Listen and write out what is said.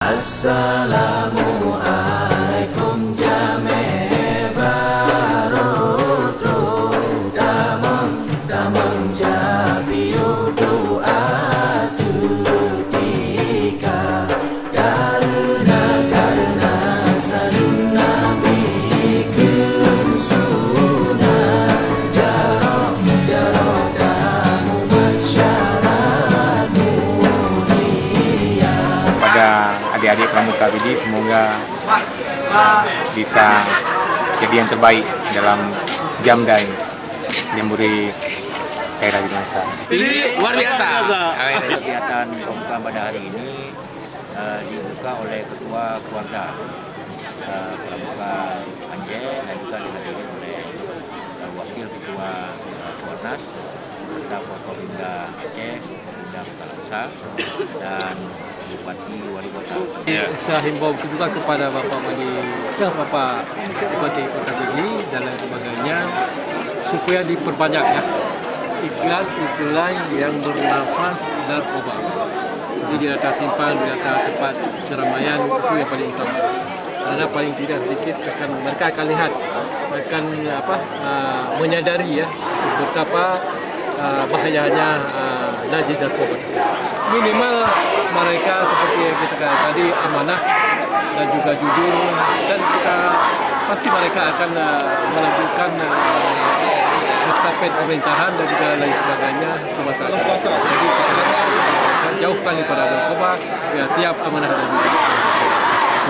Assalamualaikum jame barotro damang jabiu doa tutika karena salun nabi kunsuna jarok damu masyarakat mulia. Pada adik-adik pramuka BIDI, semoga bisa jadi yang terbaik dalam Jamdai Jambore daerah Binasa. Ini luar biasa. Kegiatan pembukaan pada hari ini dibuka oleh Ketua Keluarga Pramuka Aceh dan juga dihadiri oleh Wakil Ketua Kuarnas, serta Forkopimda Aceh, Bunda Kalangsa, dan Bupati Wali Kota. Saya himbau juga kepada Bapak Bupati Kota Sigli dan lain sebagainya supaya diperbanyak ya iklan yang bernafas narkoba. Jadi di atas simpang, di atas tempat keramaian itu yang paling utama. Karena paling tidak sedikit mereka akan lihat, akan menyadari ya betapa bahayanya najis narkoba tersebut. Minimal mereka seperti yang kita katakan tadi amanah dan juga jujur, dan pasti mereka akan melanjutkan estafet pemerintahan dan juga lain sebagainya ke masyarakat. Jadi kita jauhkan daripada narkoba, ya siap amanah dan jujur.